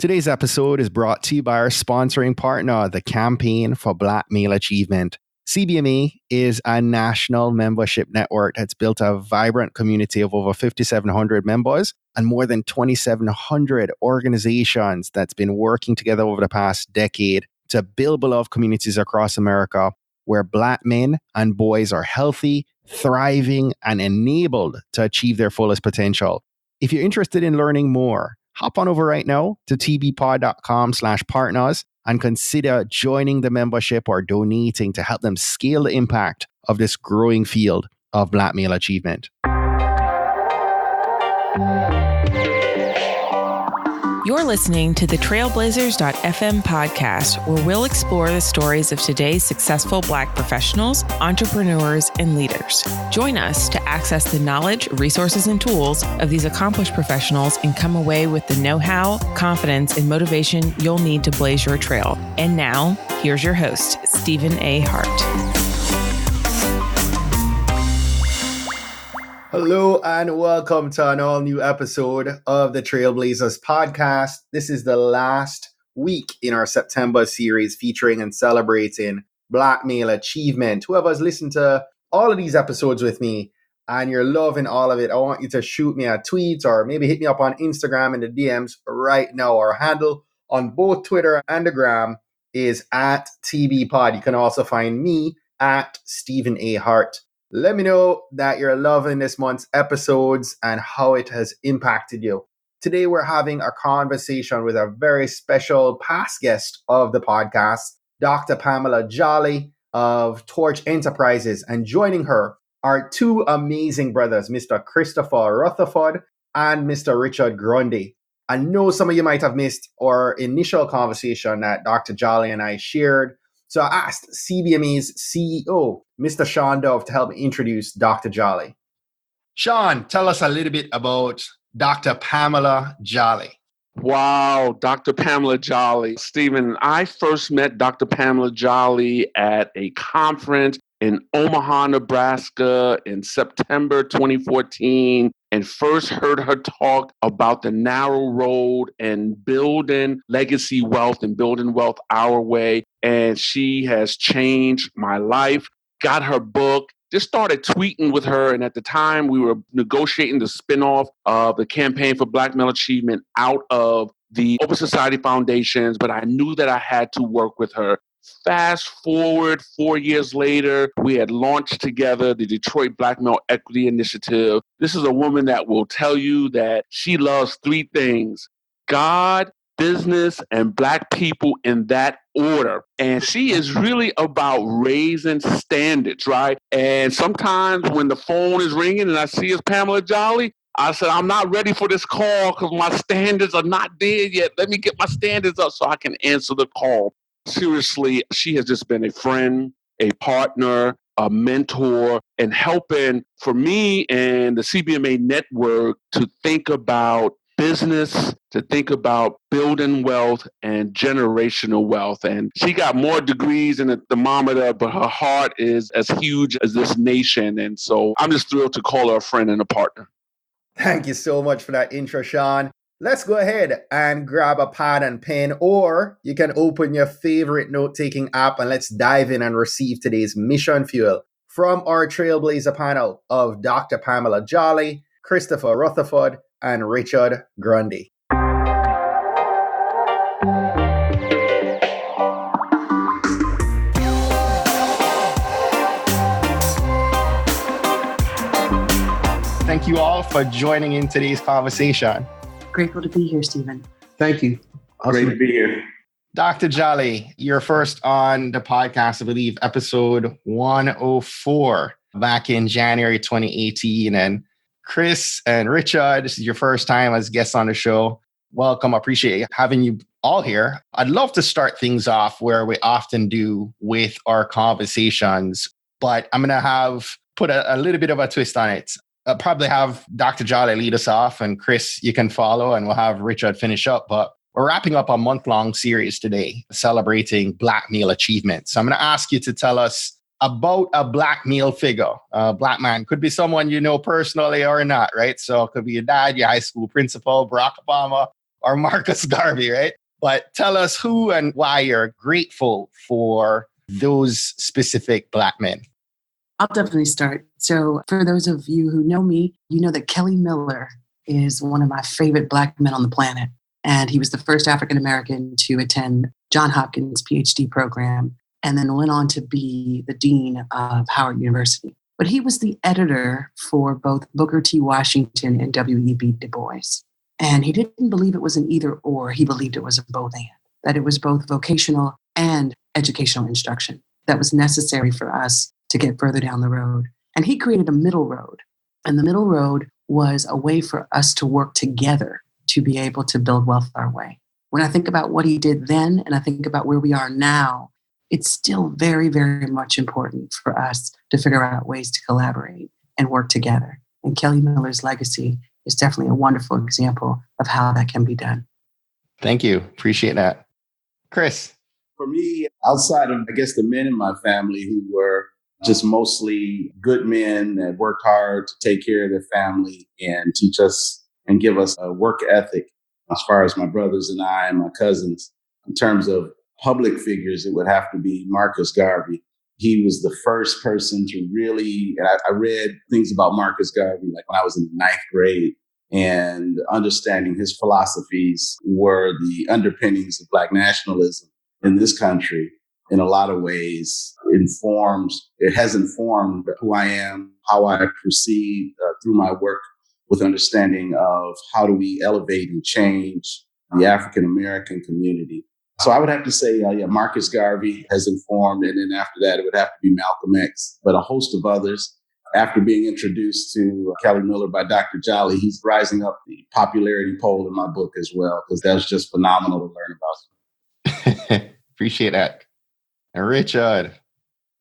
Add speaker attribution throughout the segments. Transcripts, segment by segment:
Speaker 1: Today's episode is brought to you by our sponsoring partner, the Campaign for Black Male Achievement. CBMA is a national membership network that's built a vibrant community of over 5,700 members and more than 2,700 organizations that's been working together over the past decade to build beloved communities across America where Black men and boys are healthy, thriving, and enabled to achieve their fullest potential. If you're interested in learning more, hop on over right now to tbpod.com/partners and consider joining the membership or donating to help them scale the impact of this growing field of Black male achievement.
Speaker 2: You're listening to the Trailblazers.fm podcast, where we'll explore the stories of today's successful Black professionals, entrepreneurs, and leaders. Join us to access the knowledge, resources, and tools of these accomplished professionals and come away with the know-how, confidence, and motivation you'll need to blaze your trail. And now, here's your host, Stephen A. Hart.
Speaker 1: Hello and welcome to an all-new episode of the Trailblazers podcast. This is the last week in our September series featuring and celebrating Black male achievement. Whoever's listened to all of these episodes with me and you're loving all of it, I want you to shoot me a tweet or maybe hit me up on Instagram in the DMs right now. Our handle on both Twitter and the gram is at TBPod. You can also find me at Stephen A. Hart. Let me know that you're loving this month's episodes and how it has impacted you. Today, we're having a conversation with a very special past guest of the podcast, Dr. Pamela Jolly of Torch Enterprises. And joining her are two amazing brothers, Mr. Christopher Rutherford and Mr. Richard Grundy. I know some of you might have missed our initial conversation that Dr. Jolly and I shared. So I asked CBMA's CEO, Mr. Sean Dove, to help me introduce Dr. Jolly. Sean, tell us a little bit about Dr. Pamela Jolly.
Speaker 3: Wow, Dr. Pamela Jolly. Stephen, I first met Dr. Pamela Jolly at a conference in Omaha, Nebraska in September 2014, and first heard her talk about the narrow road and building legacy wealth and building wealth our way. And she has changed my life. Got her book, just started tweeting with her. And at the time, we were negotiating the spinoff of the Campaign for Black Male Achievement out of the Open Society Foundations, but I knew that I had to work with her. Fast forward 4 years later, we had launched together the Detroit Black Male Equity Initiative. This is a woman that will tell you that she loves three things: God, business, and Black people, in that order. And she is really about raising standards, right? And sometimes when the phone is ringing and I see it's Pamela Jolly, I said, I'm not ready for this call because my standards are not there yet. Let me get my standards up so I can answer the call. Seriously, she has just been a friend, a partner, a mentor, and helping for me and the CBMA network to think about business, to think about building wealth and generational wealth. And she got more degrees in the thermometer, but her heart is as huge as this nation. And so I'm just thrilled to call her a friend and a partner.
Speaker 1: Thank you so much for that intro, Sean. Let's go ahead and grab a pad and pen, or you can open your favorite note-taking app and let's dive in and receive today's mission fuel from our Trailblazer panel of Dr. Pamela Jolly, Christopher Rutherford, and Richard Grundy. Thank you all for joining in today's conversation.
Speaker 4: Grateful to be here, Stephen.
Speaker 3: Thank you.
Speaker 1: Awesome.
Speaker 3: Great to be here.
Speaker 1: Dr. Jolly, you're first on the podcast, I believe, episode 104 back in January 2018. And Chris and Richard, this is your first time as guests on the show. Welcome. I appreciate having you all here. I'd love to start things off where we often do with our conversations, but I'm going to put a little bit of a twist on it. I'll probably have Dr. Jolly lead us off, and Chris, you can follow, and we'll have Richard finish up. But we're wrapping up a month-long series today celebrating Black male achievement. So I'm going to ask you to tell us about a Black male figure. A Black man could be someone you know personally or not, right? So it could be your dad, your high school principal, Barack Obama, or Marcus Garvey, right? But tell us who and why you're grateful for those specific Black men.
Speaker 4: I'll definitely start. So for those of you who know me, you know that Kelly Miller is one of my favorite Black men on the planet. And he was the first African-American to attend Johns Hopkins PhD program and then went on to be the dean of Howard University. But he was the editor for both Booker T. Washington and W.E.B. Du Bois. And he didn't believe it was an either or. He believed it was a both and, that it was both vocational and educational instruction that was necessary for us to get further down the road. And he created a middle road. And the middle road was a way for us to work together to be able to build wealth our way. When I think about what he did then and I think about where we are now, it's still very, very much important for us to figure out ways to collaborate and work together. And Kelly Miller's legacy is definitely a wonderful example of how that can be done.
Speaker 1: Thank you. Appreciate that. Chris.
Speaker 3: For me, outside of, I guess, the men in my family who were just mostly good men that worked hard to take care of their family and teach us and give us a work ethic, as far as my brothers and I and my cousins, in terms of public figures, it would have to be Marcus Garvey. He was the first person to really, and I read things about Marcus Garvey like when I was in the 9th grade, and understanding his philosophies were the underpinnings of Black nationalism in this country. In a lot of ways, it has informed who I am, how I proceed through my work, with understanding of how do we elevate and change the African-American community. So I would have to say, Marcus Garvey has informed, and then after that, it would have to be Malcolm X, but a host of others. After being introduced to Kelly Miller by Dr. Jolly, he's rising up the popularity poll in my book as well, because that was just phenomenal to learn about.
Speaker 1: Appreciate that. And Richard.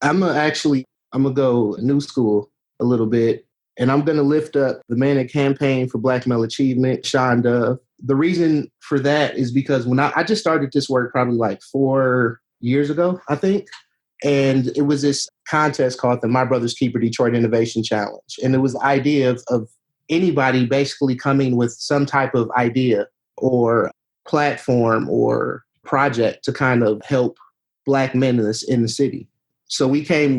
Speaker 5: I'm going to go new school a little bit, and I'm going to lift up the man that campaigned for Black male achievement, Sean Dove. The reason for that is because when I just started this work probably like 4 years ago, I think. And it was this contest called the My Brother's Keeper Detroit Innovation Challenge. And it was the idea of anybody basically coming with some type of idea or platform or project to kind of help Black men in the city. So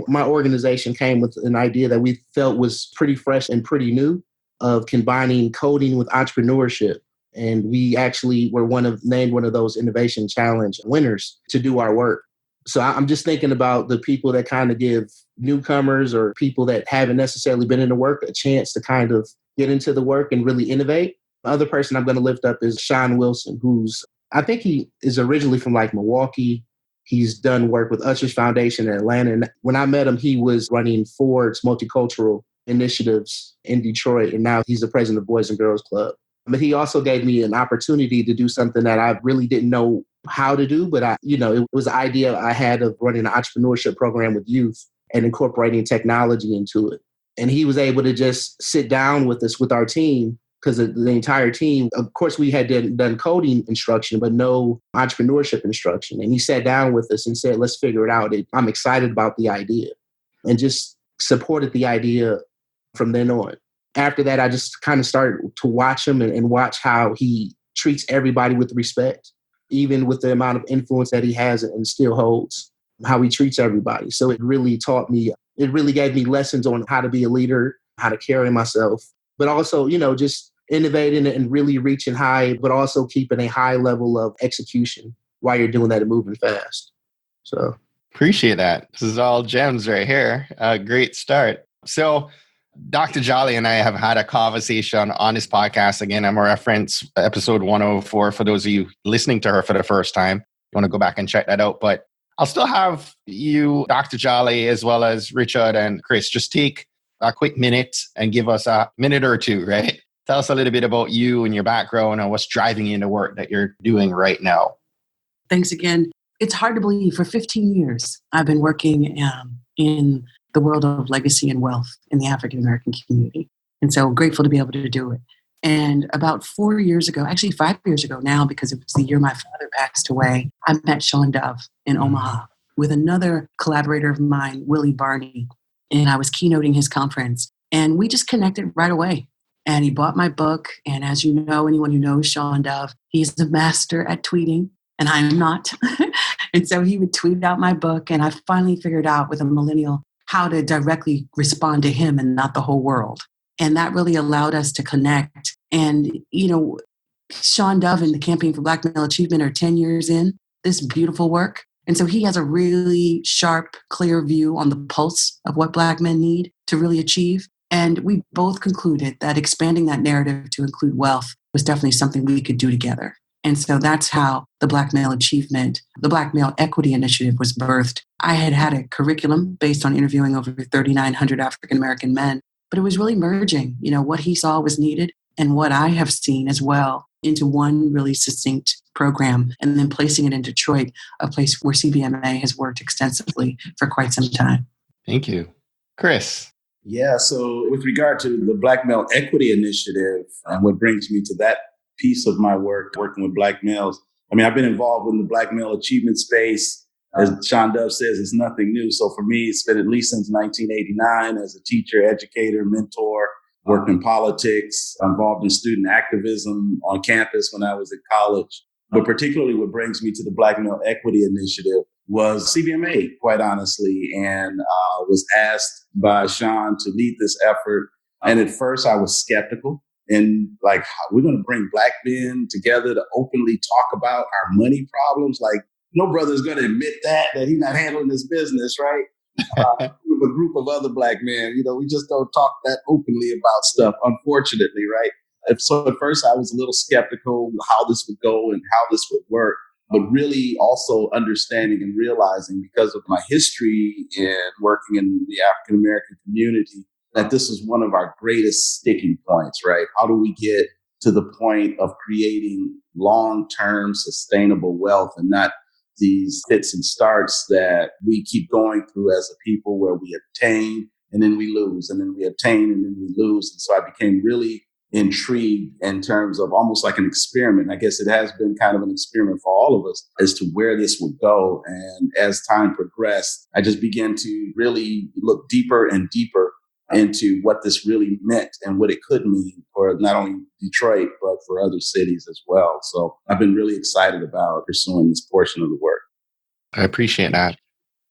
Speaker 5: my organization came with an idea that we felt was pretty fresh and pretty new of combining coding with entrepreneurship. And we actually were named one of those Innovation Challenge winners to do our work. So I'm just thinking about the people that kind of give newcomers or people that haven't necessarily been in the work a chance to kind of get into the work and really innovate. The other person I'm going to lift up is Sean Wilson, I think he is originally from like Milwaukee. He's done work with Usher's Foundation in Atlanta. And when I met him, he was running Ford's multicultural initiatives in Detroit. And now he's the president of Boys and Girls Club. But he also gave me an opportunity to do something that I really didn't know how to do. But it was an idea I had of running an entrepreneurship program with youth and incorporating technology into it. And he was able to just sit down with us, with our team, because the entire team, of course, we had done coding instruction, but no entrepreneurship instruction. And he sat down with us and said, let's figure it out. I'm excited about the idea, and just supported the idea from then on. After that, I just kind of started to watch him and watch how he treats everybody with respect, even with the amount of influence that he has and still holds, how he treats everybody. So it really gave me lessons on how to be a leader, how to carry myself, but also, just innovating and really reaching high, but also keeping a high level of execution while you're doing that and moving fast. So
Speaker 1: appreciate that. This is all gems right here. Great start. So Dr. Jolly and I have had a conversation on this podcast. Again, I'm a reference episode 104 for those of you listening to her for the first time. You want to go back and check that out. But I'll still have you, Dr. Jolly, as well as Richard and Chris, just take a quick minute and give us a minute or two, right? Tell us a little bit about you and your background and what's driving you in the work that you're doing right now.
Speaker 4: Thanks again. It's hard to believe for 15 years I've been working in the world of legacy and wealth in the African American community. And so grateful to be able to do it. And about 4 years ago, actually 5 years ago now, because it was the year my father passed away, I met Sean Dove in Omaha with another collaborator of mine, Willie Barney. And I was keynoting his conference. And we just connected right away. And he bought my book. And as you know, anyone who knows Sean Dove, he's the master at tweeting, and I'm not. And so he would tweet out my book. And I finally figured out with a millennial how to directly respond to him and not the whole world. And that really allowed us to connect. And, Sean Dove and the Campaign for Black Male Achievement are 10 years in this beautiful work. And so he has a really sharp, clear view on the pulse of what Black men need to really achieve. And we both concluded that expanding that narrative to include wealth was definitely something we could do together. And so that's how the Black Male Achievement, the Black Male Equity Initiative was birthed. I had a curriculum based on interviewing over 3,900 African American men, but it was really merging, what he saw was needed and what I have seen as well into one really succinct program, and then placing it in Detroit, a place where CBMA has worked extensively for quite some time.
Speaker 1: Thank you. Chris.
Speaker 6: Yeah, so with regard to the Black Male Equity Initiative, and what brings me to that piece of my work, working with Black males, I've been involved in the Black Male Achievement space. As Sean Dove says, it's nothing new. So for me, it's been at least since 1989 as a teacher, educator, mentor, worked in politics, involved in student activism on campus when I was at college. But particularly what brings me to the Black Male Equity Initiative was CBMA, quite honestly, and was asked by Sean to lead this effort. And at first I was skeptical and like, we're going to bring Black men together to openly talk about our money problems. Like, no brother's going to admit that he's not handling his business, right? With a group of other Black men, we just don't talk that openly about stuff, unfortunately, right? So at first I was a little skeptical how this would go and how this would work, but really also understanding and realizing because of my history in working in the African American community, that this is one of our greatest sticking points, right? How do we get to the point of creating long-term sustainable wealth and not these fits and starts that we keep going through as a people where we obtain and then we lose and then we obtain and then we lose. And so I became really intrigued in terms of almost like an experiment. I guess it has been kind of an experiment for all of us as to where this would go. And as time progressed, I just began to really look deeper and deeper into what this really meant and what it could mean for not only Detroit, but for other cities as well. So I've been really excited about pursuing this portion of the work.
Speaker 1: I appreciate that.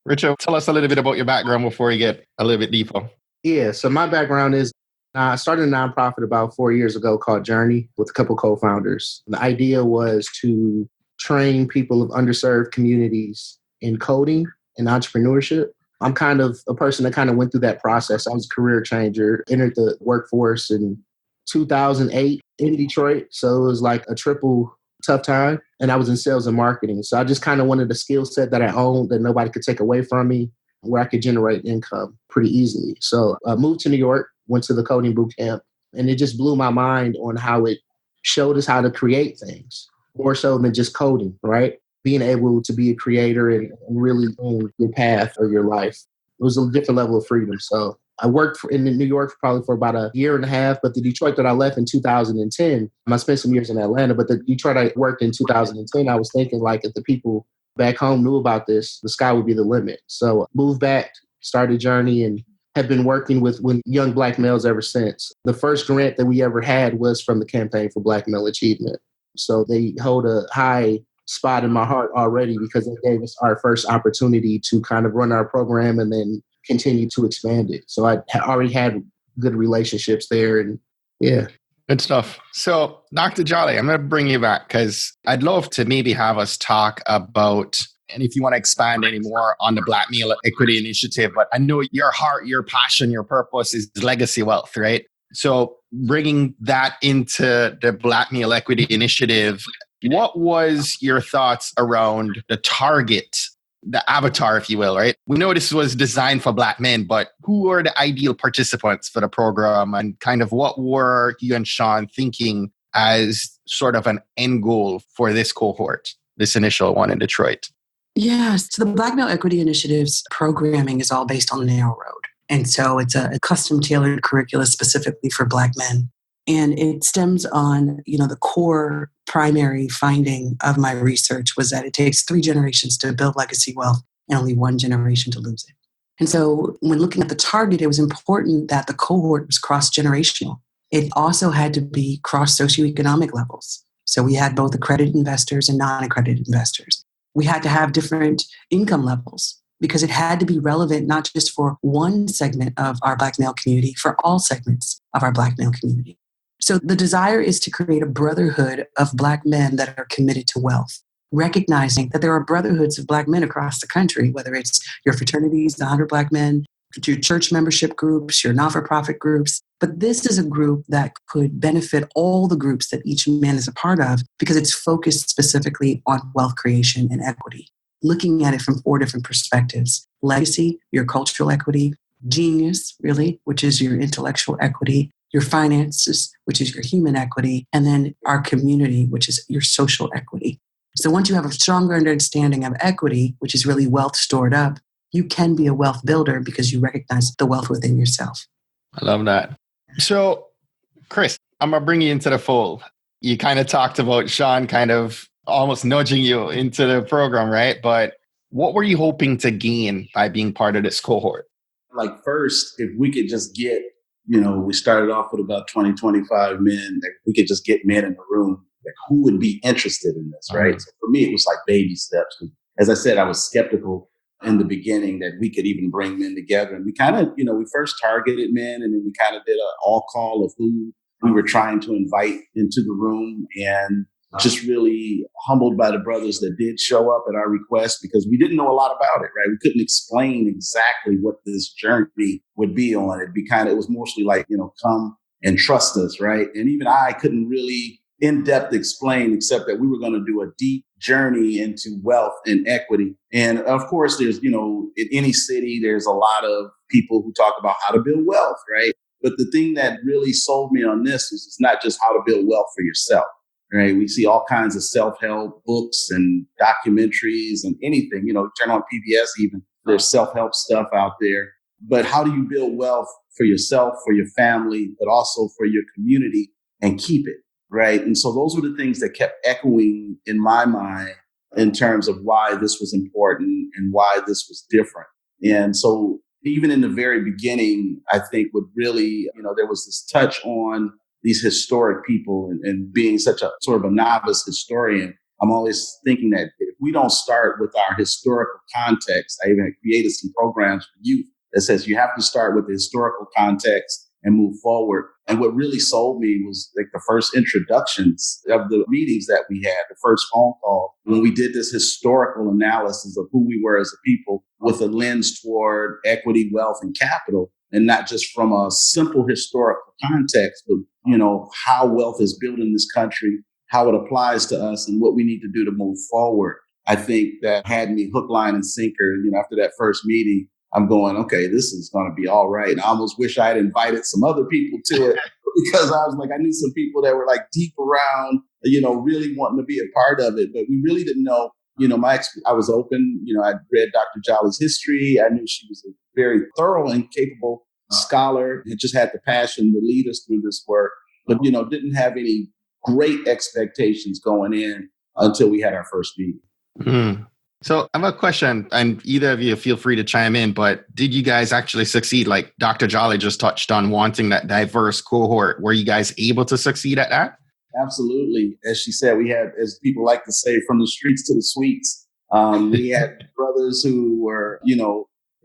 Speaker 1: Richard, tell us a little bit about your background before we get a little bit deeper.
Speaker 5: Yeah, so my background is I started a nonprofit about 4 years ago called Journey with a couple co-founders. The idea was to train people of underserved communities in coding and entrepreneurship. I'm kind of a person that kind of went through that process. I was a career changer, entered the workforce in 2008 in Detroit. So it was like a triple tough time. And I was in sales and marketing. So I just kind of wanted a skill set that I owned that nobody could take away from me, where I could generate income pretty easily. So I moved to New York, went to the coding boot camp, and it just blew my mind on how it showed us how to create things, more so than just coding, right? Being able to be a creator and really own your path or your life. It was a different level of freedom. So I worked in New York probably for about a year and a half, but the Detroit that I left in 2010, I spent some years in Atlanta, but the Detroit I worked in 2010, I was thinking like if the people back home knew about this, the sky would be the limit. So moved back, started Journey, and have been working with young Black males ever since. The first grant that we ever had was from the Campaign for Black Male Achievement. So they hold a high spot in my heart already because they gave us our first opportunity to kind of run our program and then continue to expand it. So I already had good relationships there, and yeah.
Speaker 1: Good stuff. So Dr. Jolly, I'm going to bring you back because I'd love to maybe have us talk about, and if you want to expand any more on the Black Male Equity Initiative, but I know your heart, your passion, your purpose is legacy wealth, right? So bringing that into the Black Male Equity Initiative, what was your thoughts around the target, the avatar, if you will, right? We know this was designed for Black men, but who are the ideal participants for the program, and kind of what were you and Sean thinking as sort of an end goal for this cohort, this initial one in Detroit?
Speaker 4: Yeah, so the Black Male Equity Initiative's programming is all based on the narrow road. And so it's a custom tailored curricula specifically for Black men. And it stems on, the core primary finding of my research was that it takes 3 generations to build legacy wealth and only 1 generation to lose it. And so when looking at the target, it was important that the cohort was cross-generational. It also had to be cross socioeconomic levels. So we had both accredited investors and non-accredited investors. We had to have different income levels because it had to be relevant not just for one segment of our Black male community, for all segments of our Black male community. So the desire is to create a brotherhood of Black men that are committed to wealth, recognizing that there are brotherhoods of Black men across the country, whether it's your fraternities, the 100 Black men, your church membership groups, your not-for-profit groups. But this is a group that could benefit all the groups that each man is a part of because it's focused specifically on wealth creation and equity, looking at it from 4 different perspectives: legacy, your cultural equity; genius, really, which is your intellectual equity; your finances, which is your human equity; and then our community, which is your social equity. So once you have a stronger understanding of equity, which is really wealth stored up, you can be a wealth builder because you recognize the wealth within yourself.
Speaker 1: I love that. So, Chris, I'm going to bring you into the fold. You kind of talked about Sean kind of almost nudging you into the program, right? But what were you hoping to gain by being part of this cohort?
Speaker 6: Like, first, if we could just get, we started off with about 20, 25 men. If we could just get men in the room, like, who would be interested in this, right? So for me, it was like baby steps. As I said, I was skeptical in the beginning that we could even bring men together. And we kind of, we first targeted men, and then we kind of did an all call of who we were trying to invite into the room, and just really humbled by the brothers that did show up at our request, because we didn't know a lot about it, right? We couldn't explain exactly what this journey would be on. It was mostly like, come and trust us, right? And even I couldn't really in-depth explain, except that we were going to do a deep journey into wealth and equity. And of course, there's, in any city, there's a lot of people who talk about how to build wealth, right? But the thing that really sold me on this is it's not just how to build wealth for yourself, right? We see all kinds of self-help books and documentaries and anything, turn on PBS even, there's self-help stuff out there. But how do you build wealth for yourself, for your family, but also for your community, and keep it? Right. And so those were the things that kept echoing in my mind in terms of why this was important and why this was different. And so even in the very beginning, I think what really, there was this touch on these historic people, and being such a sort of a novice historian, I'm always thinking that if we don't start with our historical context, I even created some programs for youth that says you have to start with the historical context and move forward. And what really sold me was like the first introductions of the meetings that we had, the first phone call, when we did this historical analysis of who we were as a people with a lens toward equity, wealth, and capital, and not just from a simple historical context, but, how wealth is built in this country, how it applies to us, and what we need to do to move forward. I think that had me hook, line, and sinker. After that first meeting, I'm going, okay, this is going to be all right. And I almost wish I had invited some other people to it, because I was like, I knew some people that were like deep around, really wanting to be a part of it. But we really didn't know, I was open, I read Dr. Jolly's history. I knew she was a very thorough and capable scholar, and just had the passion to lead us through this work, but, didn't have any great expectations going in until we had our first meeting.
Speaker 1: Mm. So I have a question, and either of you feel free to chime in, but did you guys actually succeed? Like Dr. Jolly just touched on wanting that diverse cohort. Were you guys able to succeed at that?
Speaker 6: Absolutely. As she said, we had, as people like to say, from the streets to the suites. We had brothers who were,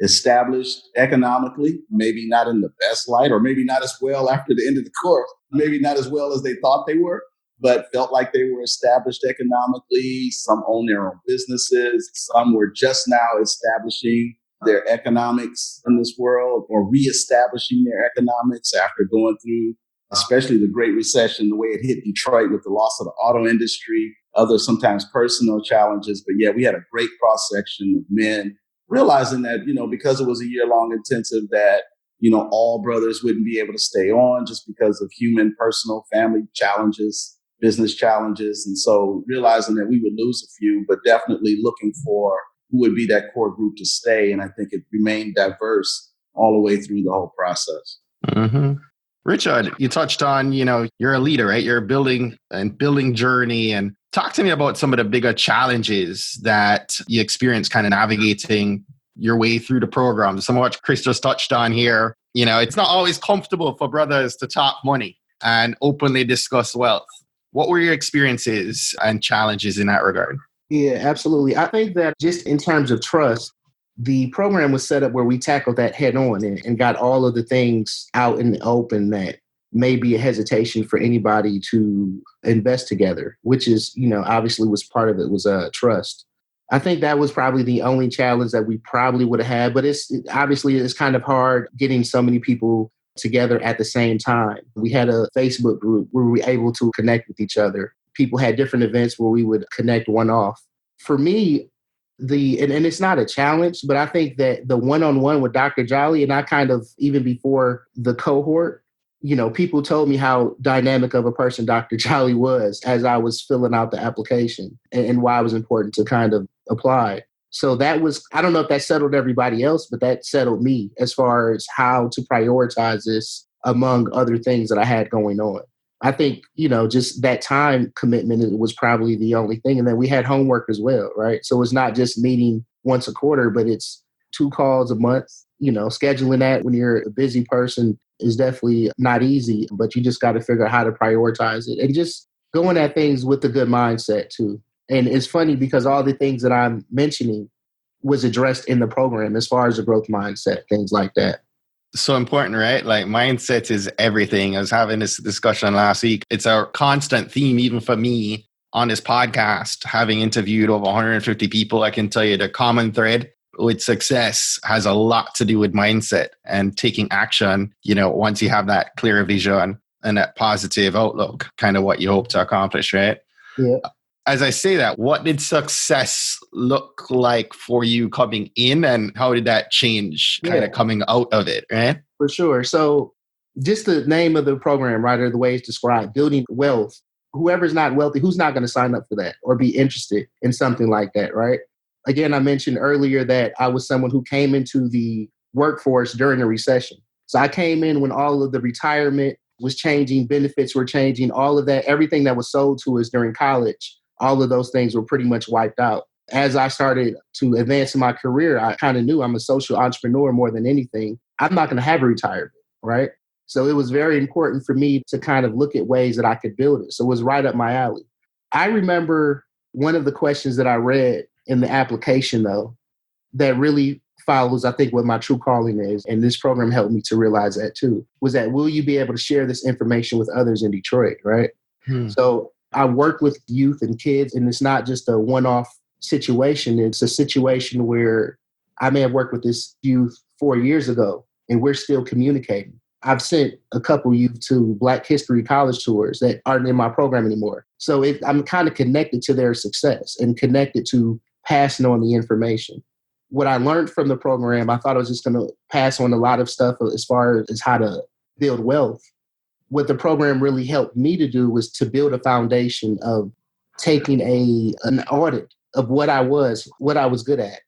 Speaker 6: established economically, maybe not in the best light, or maybe not as well after the end of the course, maybe not as well as they thought they were, but felt like they were established economically. Some own their own businesses. Some were just now establishing their economics in this world, or reestablishing their economics after going through, especially the Great Recession, the way it hit Detroit with the loss of the auto industry, other sometimes personal challenges. But yeah, we had a great cross-section of men, realizing that, because it was a year-long intensive, that, all brothers wouldn't be able to stay on just because of human, personal, family challenges, business challenges. And so realizing that we would lose a few, but definitely looking for who would be that core group to stay. And I think it remained diverse all the way through the whole process.
Speaker 1: Mm-hmm. Richard, you touched on, you're a leader, right? You're building journey. And talk to me about some of the bigger challenges that you experience kind of navigating your way through the program. Some of what Chris just touched on here, it's not always comfortable for brothers to talk money. and openly discuss wealth. What were your experiences and challenges in that regard?
Speaker 5: Yeah, absolutely. I think that just in terms of trust, the program was set up where we tackled that head on and got all of the things out in the open that may be a hesitation for anybody to invest together, which is, obviously was part of it was trust. I think that was probably the only challenge that we probably would have had, but obviously it's kind of hard getting so many people together at the same time. We had a Facebook group where we were able to connect with each other. People had different events where we would connect one off. For me, and it's not a challenge, but I think that the one-on-one with Dr. Jolly, and I kind of, even before the cohort, people told me how dynamic of a person Dr. Jolly was as I was filling out the application and why it was important to kind of apply. So that was, I don't know if that settled everybody else, but that settled me as far as how to prioritize this among other things that I had going on. I think, just that time commitment was probably the only thing. And then we had homework as well, right? So it's not just meeting once a quarter, but it's 2 calls a month. Scheduling that when you're a busy person is definitely not easy, but you just got to figure out how to prioritize it and just going at things with a good mindset too. And it's funny because all the things that I'm mentioning was addressed in the program as far as the growth mindset, things like that.
Speaker 1: So important, right? Like mindset is everything. I was having this discussion last week. It's a constant theme, even for me on this podcast, having interviewed over 150 people. I can tell you the common thread with success has a lot to do with mindset and taking action, once you have that clear vision and that positive outlook, kind of what you hope to accomplish, right?
Speaker 5: Yeah.
Speaker 1: As I say that, what did success look like for you coming in and how did that change kind of coming out of it, right?
Speaker 5: For sure. So just the name of the program, right, or the way it's described, building wealth. Whoever's not wealthy, who's not going to sign up for that or be interested in something like that, right? Again, I mentioned earlier that I was someone who came into the workforce during the recession. So I came in when all of the retirement was changing, benefits were changing, all of that, everything that was sold to us during college, all of those things were pretty much wiped out. As I started to advance in my career, I kind of knew I'm a social entrepreneur more than anything. I'm not going to have a retirement, right? So it was very important for me to kind of look at ways that I could build it. So it was right up my alley. I remember one of the questions that I read in the application, though, that really follows, I think, what my true calling is, and this program helped me to realize that too, was that will you be able to share this information with others in Detroit, right? So I work with youth and kids, and it's not just a one-off situation. It's a situation where I may have worked with this youth 4 years ago, and we're still communicating. I've sent a couple youth to Black History college tours that aren't in my program anymore. So I'm kind of connected to their success and connected to passing on the information. What I learned from the program, I thought I was just going to pass on a lot of stuff as far as how to build wealth. What the program really helped me to do was to build a foundation of taking an audit of what I was good at,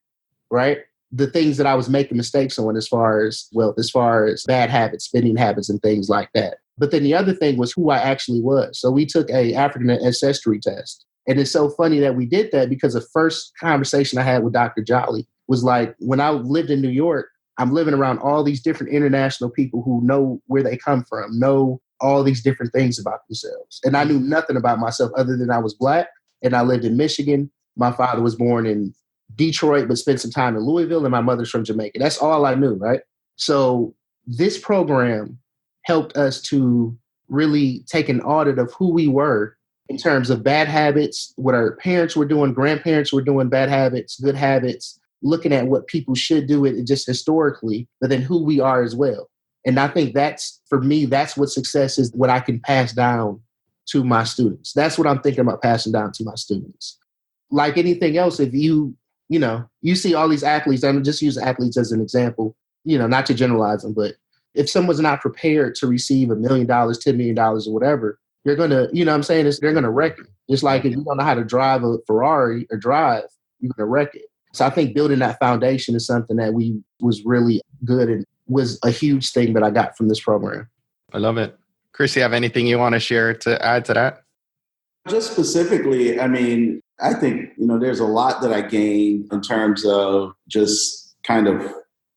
Speaker 5: right? The things that I was making mistakes on as far as wealth, as far as bad habits, spending habits and things like that. But then the other thing was who I actually was. So we took a African ancestry test. And it's so funny that we did that because the first conversation I had with Dr. Jolly was like, when I lived in New York, I'm living around all these different international people who know where they come from, know all these different things about themselves. And I knew nothing about myself other than I was Black and I lived in Michigan. My father was born in Detroit, but spent some time in Louisville, and my mother's from Jamaica. That's all I knew, right? So this program helped us to really take an audit of who we were in terms of bad habits, what our parents were doing, grandparents were doing, bad habits, good habits, looking at what people should do it just historically, but then who we are as well. And I think for me, that's what success is, what I can pass down to my students. That's what I'm thinking about passing down to my students. Like anything else, if you see all these athletes, I'm just use athletes as an example, not to generalize them, but if someone's not prepared to receive $1 million, $10 million or whatever, you're going to, what I'm saying, they're going to wreck it. Just like if you don't know how to drive a Ferrari or you're going to wreck it. So I think building that foundation is something that was really good and was a huge thing that I got from this program.
Speaker 1: I love it. Chris, you have anything you want to share to add to that?
Speaker 6: Just specifically, I think, there's a lot that I gained in terms of just kind of,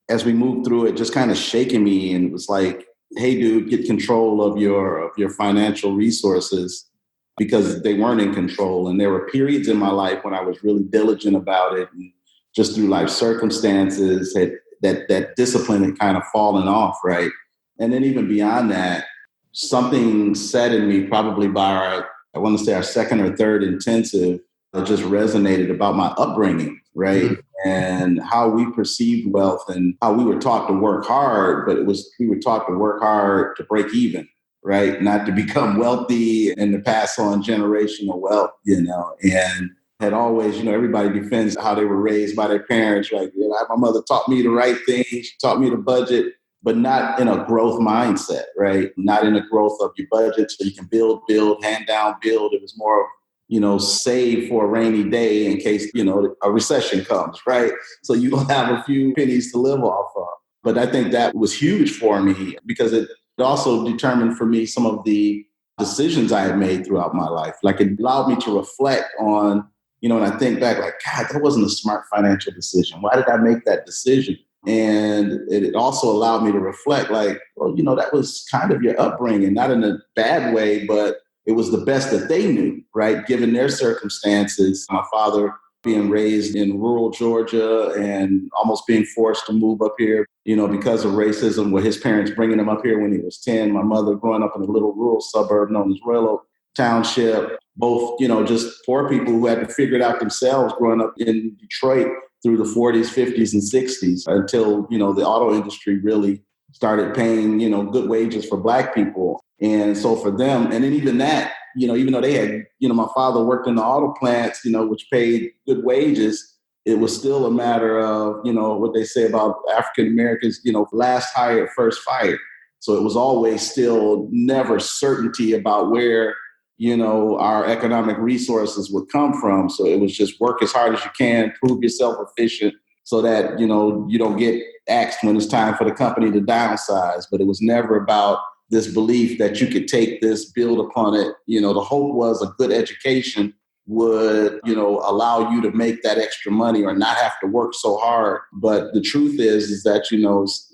Speaker 6: as we moved through it, just kind of shaking me. And it was like, hey, dude, get control of your financial resources, because they weren't in control. And there were periods in my life when I was really diligent about it, and just through life circumstances that discipline had kind of fallen off, right? And then even beyond that, something said in me, probably by I want to say our second or third intensive, that just resonated about my upbringing, right? And how we perceived wealth, and how we were taught to work hard, but we were taught to work hard to break even, right? Not to become wealthy and to pass on generational wealth, and had always, everybody defends how they were raised by their parents, right? My mother taught me the right things. She taught me to budget, but not in a growth mindset, right? Not in a growth of your budget so you can build, hand down, build. It was more, save for a rainy day in case, a recession comes, right? So you will have a few pennies to live off of. But I think that was huge for me, because it also determined for me some of the decisions I had made throughout my life. Like, it allowed me to reflect on, when I think back, like, God, that wasn't a smart financial decision. Why did I make that decision? And it also allowed me to reflect, like, well, that was kind of your upbringing, not in a bad way, but it was the best that they knew, right? Given their circumstances. My father being raised in rural Georgia and almost being forced to move up here, because of racism, with his parents bringing him up here when he was 10. My mother growing up in a little rural suburb known as Royal Township. Both, just poor people who had to figure it out themselves growing up in Detroit through the 40s, 50s, and 60s, until, the auto industry really started paying, good wages for Black people. And so for them, and then even that, even though they had, my father worked in the auto plants, which paid good wages, it was still a matter of, what they say about African Americans, last hired, first fired. So it was always still never certainty about where, our economic resources would come from. So it was just work as hard as you can, prove yourself efficient, so that, you don't get axed when it's time for the company to downsize. But it was never about this belief that you could take this, build upon it. The hope was a good education would, allow you to make that extra money or not have to work so hard. But the truth is that,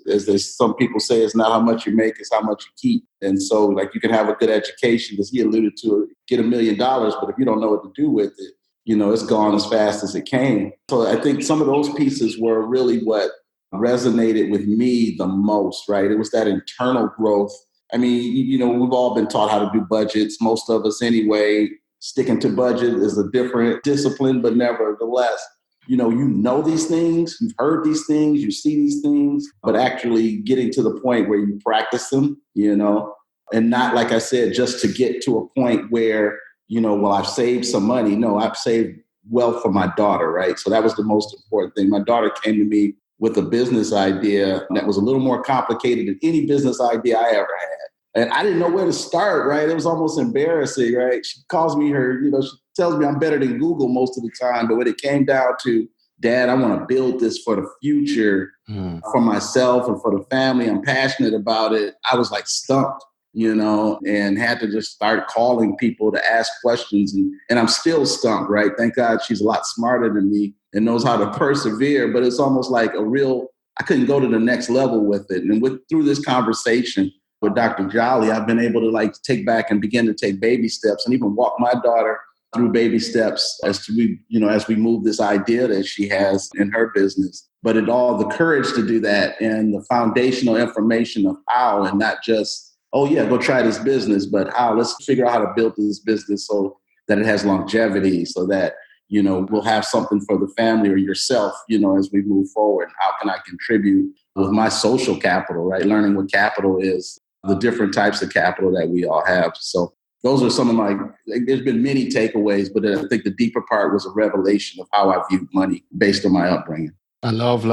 Speaker 6: as some people say, it's not how much you make, it's how much you keep. And so, like, you can have a good education, as he alluded to, get $1 million, but if you don't know what to do with it, it's gone as fast as it came. So I think some of those pieces were really what resonated with me the most, right? It was that internal growth. I mean, we've all been taught how to do budgets, most of us anyway. Sticking to budget is a different discipline, but nevertheless, these things, you've heard these things, you see these things, but actually getting to the point where you practice them, and not, like I said, just to get to a point where, well, I've saved some money. No, I've saved wealth for my daughter, right? So that was the most important thing. My daughter came to me with a business idea that was a little more complicated than any business idea I ever had. And I didn't know where to start, right? It was almost embarrassing, right? She calls me she tells me I'm better than Google most of the time. But when it came down to, Dad, I want to build this for the future, for myself and for the family, I'm passionate about it, I was like stumped, and had to just start calling people to ask questions. And I'm still stumped, right? Thank God she's a lot smarter than me and knows how to persevere. But it's almost like I couldn't go to the next level with it. And through this conversation with Dr. Jolly, I've been able to take back and begin to take baby steps, and even walk my daughter through baby steps as we move this idea that she has in her business. But the courage to do that, and the foundational information of how, and not just, oh yeah, go try this business, but how, let's figure out how to build this business so that it has longevity, so that, we'll have something for the family or yourself, as we move forward. How can I contribute with my social capital, right? Learning what capital is, the different types of capital that we all have. So those are some of there's been many takeaways, but I think the deeper part was a revelation of how I view money based on my upbringing.
Speaker 1: I love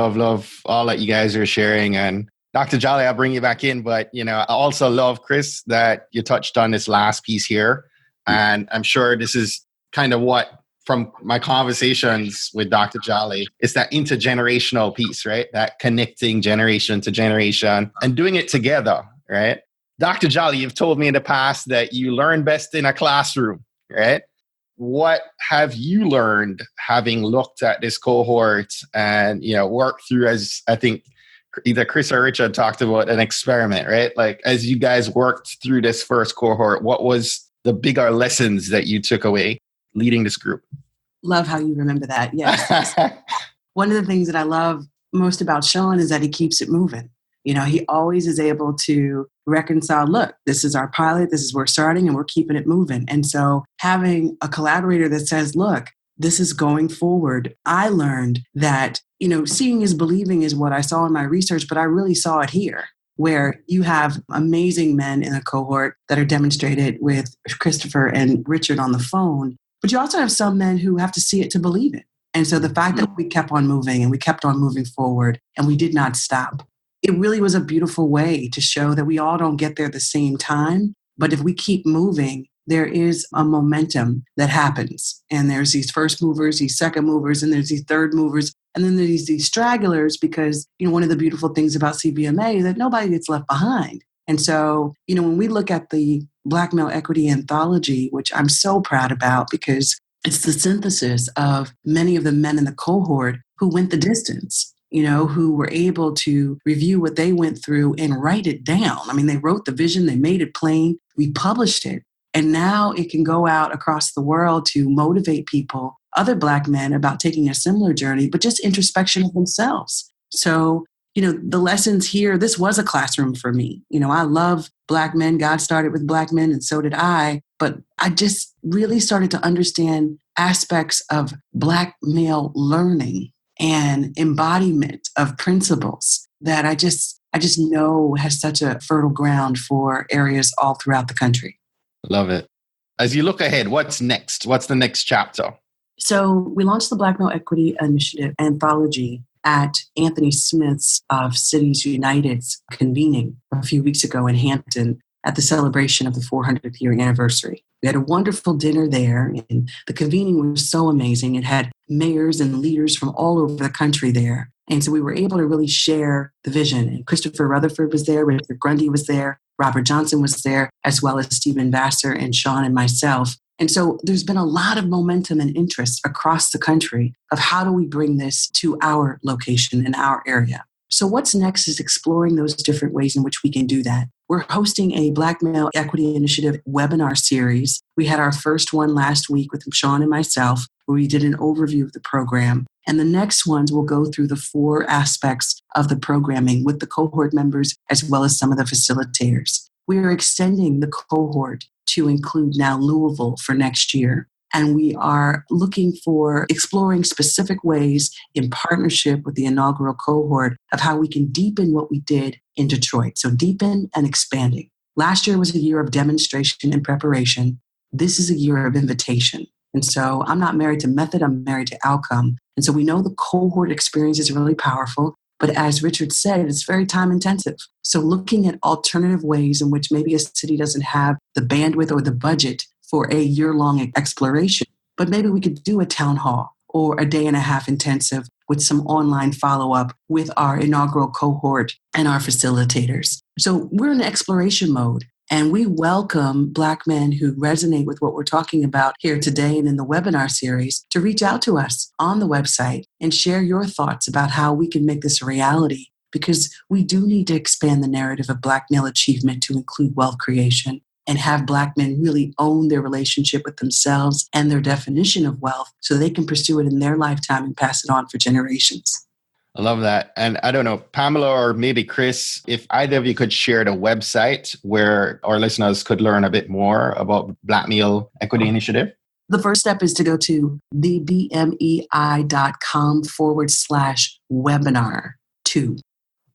Speaker 1: all that you guys are sharing. And Dr. Jolly, I'll bring you back in, but, I also love, Chris, that you touched on this last piece here. And I'm sure this is kind of what, from my conversations with Dr. Jolly, it's that intergenerational piece, right? That connecting generation to generation and doing it together, right? Dr. Jolly, you've told me in the past that you learn best in a classroom, right? What have you learned having looked at this cohort and, worked through, as I think either Chris or Richard talked about an experiment, right? Like as you guys worked through this first cohort, what was the bigger lessons that you took away leading this group?
Speaker 4: Love how you remember that. Yes. One of the things that I love most about Sean is that he keeps it moving. He always is able to reconcile, look, this is our pilot, this is where we're starting, and we're keeping it moving. And so having a collaborator that says, look, this is going forward. I learned that, seeing is believing is what I saw in my research, but I really saw it here, where you have amazing men in a cohort that are demonstrated with Christopher and Richard on the phone, but you also have some men who have to see it to believe it. And so the fact that we kept on moving and we kept on moving forward and we did not stop, it really was a beautiful way to show that we all don't get there at the same time. But if we keep moving, there is a momentum that happens. And there's these first movers, these second movers, and there's these third movers. And then there's these stragglers because, one of the beautiful things about CBMA is that nobody gets left behind. And so, when we look at the Black Male Equity Anthology, which I'm so proud about because it's the synthesis of many of the men in the cohort who went the distance, who were able to review what they went through and write it down. I mean, they wrote the vision, they made it plain, we published it. And now it can go out across the world to motivate people, other Black men, about taking a similar journey, but just introspection of themselves. So, the lessons here, this was a classroom for me. I love Black men. God started with Black men, and so did I. But I just really started to understand aspects of Black male learning and embodiment of principles that I just know has such a fertile ground for areas all throughout the country.
Speaker 1: Love it. As you look ahead, what's next? What's the next chapter?
Speaker 4: So we launched the Black Male Equity Initiative Anthology at Anthony Smith's of Cities United's convening a few weeks ago in Hampton at the celebration of the 400th year anniversary. We had a wonderful dinner there, and the convening was so amazing. It had mayors and leaders from all over the country there. And so we were able to really share the vision. And Christopher Rutherford was there, Richard Grundy was there, Robert Johnson was there, as well as Stephen Vassar and Sean and myself. And so there's been a lot of momentum and interest across the country of how do we bring this to our location in our area. So what's next is exploring those different ways in which we can do that. We're hosting a Black Male Equity Initiative webinar series. We had our first one last week with Sean and myself, where we did an overview of the program. And the next ones will go through the 4 aspects of the programming with the cohort members as well as some of the facilitators. We are extending the cohort to include now Louisville for next year. And we are looking for exploring specific ways in partnership with the inaugural cohort of how we can deepen what we did in Detroit. So deepen and expanding. Last year was a year of demonstration and preparation. This is a year of invitation. And so I'm not married to method, I'm married to outcome. And so we know the cohort experience is really powerful. But as Richard said, it's very time intensive. So looking at alternative ways in which maybe a city doesn't have the bandwidth or the budget for a year-long exploration, but maybe we could do a town hall or a day and a half intensive with some online follow-up with our inaugural cohort and our facilitators. So we're in exploration mode. And we welcome Black men who resonate with what we're talking about here today and in the webinar series to reach out to us on the website and share your thoughts about how we can make this a reality, because we do need to expand the narrative of Black male achievement to include wealth creation and have Black men really own their relationship with themselves and their definition of wealth so they can pursue it in their lifetime and pass it on for generations.
Speaker 1: I love that. And I don't know, Pamela or maybe Chris, if either of you could share the website where our listeners could learn a bit more about Black Male Equity Initiative.
Speaker 4: The first step is to go to thebmei.com/webinar2.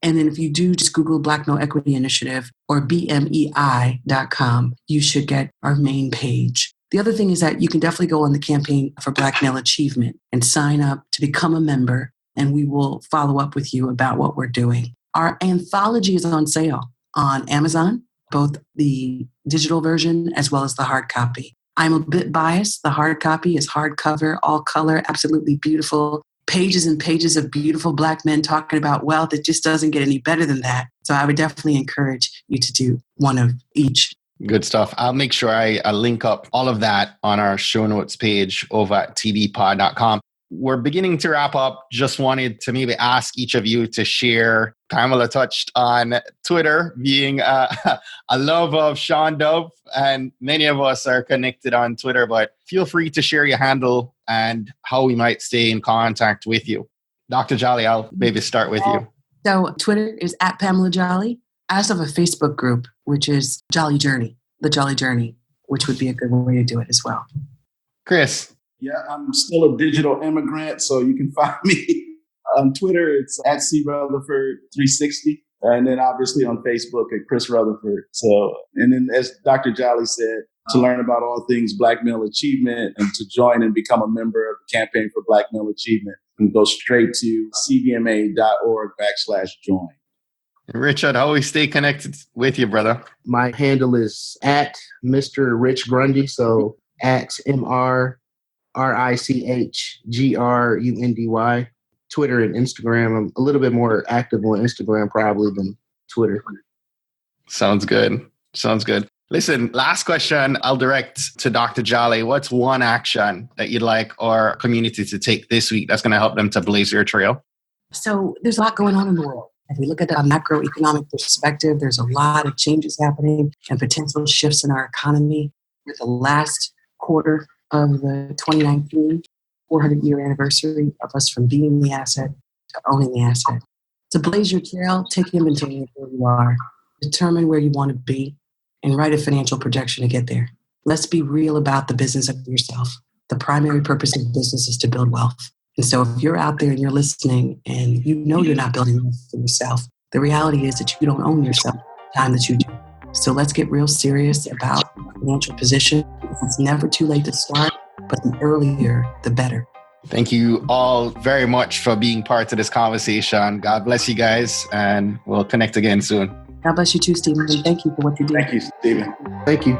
Speaker 4: And then if you do just Google Black Male Equity Initiative or bmei.com, you should get our main page. The other thing is that you can definitely go on the campaign for Black Male Achievement and sign up to become a member, and we will follow up with you about what we're doing. Our anthology is on sale on Amazon, both the digital version as well as the hard copy. I'm a bit biased. The hard copy is hardcover, all color, absolutely beautiful. Pages and pages of beautiful Black men talking about wealth. It just doesn't get any better than that. So I would definitely encourage you to do one of each.
Speaker 1: Good stuff. I'll make sure I link up all of that on our show notes page over at tvpod.com. We're beginning to wrap up. Just wanted to maybe ask each of you to share Pamela touched on Twitter being a love of Sean Dove, and many of us are connected on Twitter, but feel free to share your handle and how we might stay in contact with you. Dr. Jolly, I'll maybe start with you.
Speaker 4: So Twitter is at Pamela Jolly. I also have a Facebook group, which is Jolly Journey, the Jolly Journey, which would be a good way to do it as well.
Speaker 1: Chris.
Speaker 6: Yeah, I'm still a digital immigrant, so you can find me on Twitter. It's at C Rutherford 360, and then obviously on Facebook at Chris Rutherford. So, and then as Dr. Jolly said, to learn about all things Black male achievement and to join and become a member of the Campaign for Black Male Achievement, you can go straight to cbma.org/join.
Speaker 1: Richard, how we stay connected with you, brother?
Speaker 5: My handle is at Mr. Rich Grundy, so at MrRichGrundy. Twitter and Instagram. I'm a little bit more active on Instagram probably than Twitter.
Speaker 1: Sounds good. Listen, last question I'll direct to Dr. Jolly. What's one action that you'd like our community to take this week that's going to help them to blaze their trail?
Speaker 4: So there's a lot going on in the world. If we look at a macroeconomic perspective, there's a lot of changes happening and potential shifts in our economy. With the last quarter of the 2019 400-year anniversary of us from being the asset to owning the asset. To blaze your trail, take inventory of where you are, determine where you want to be, and write a financial projection to get there. Let's be real about the business of yourself. The primary purpose of business is to build wealth. And so if you're out there and you're listening and you know you're not building wealth for yourself, the reality is that you don't own yourself the time that you do. So let's get real serious about financial position. It's never too late to start, but the earlier, the better.
Speaker 1: Thank you all very much for being part of this conversation. God bless you guys, and we'll connect again soon.
Speaker 4: God bless you too, Stephen, and thank you for what you do.
Speaker 6: Thank you, Stephen.
Speaker 5: Thank you.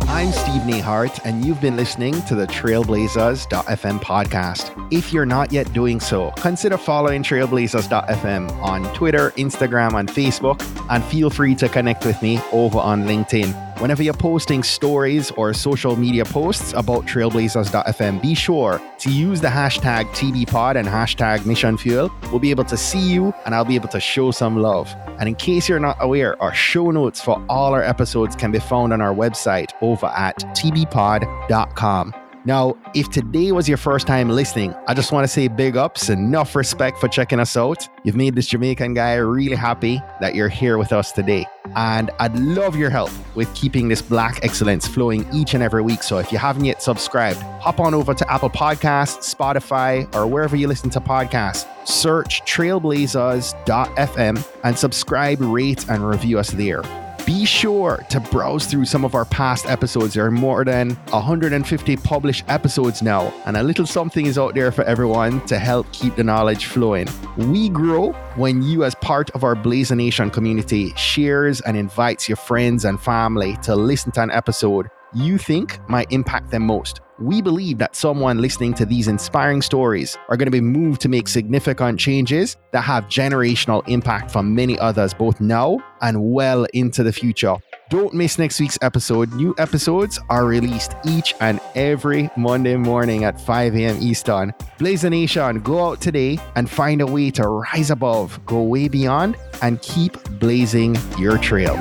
Speaker 1: I'm Steve Nehart, and you've been listening to the Trailblazers.fm podcast. If you're not yet doing so, consider following Trailblazers.fm on Twitter, Instagram, and Facebook, and feel free to connect with me over on LinkedIn. Whenever you're posting stories or social media posts about Trailblazers.fm, be sure to use the hashtag TBPod and hashtag Mission Fuel. We'll be able to see you, and I'll be able to show some love. And in case you're not aware, our show notes for all our episodes can be found on our website over at tbpod.com. Now, if today was your first time listening, I just want to say big ups, enough respect for checking us out. You've made this Jamaican guy really happy that you're here with us today. And I'd love your help with keeping this Black excellence flowing each and every week. So if you haven't yet subscribed, hop on over to Apple Podcasts, Spotify, or wherever you listen to podcasts. Search Trailblazers.fm and subscribe, rate, and review us there. Be sure to browse through some of our past episodes. There are more than 150 published episodes now, and a little something is out there for everyone to help keep the knowledge flowing. We grow when you, as part of our Blazer Nation community, shares and invites your friends and family to listen to an episode you think might impact them most. We believe that someone listening to these inspiring stories are going to be moved to make significant changes that have generational impact for many others, both now and well into the future. Don't miss next week's episode. New episodes are released each and every Monday morning at 5 a.m. Eastern. Blaze the Nation, go out today and find a way to rise above, go way beyond, and keep blazing your trail.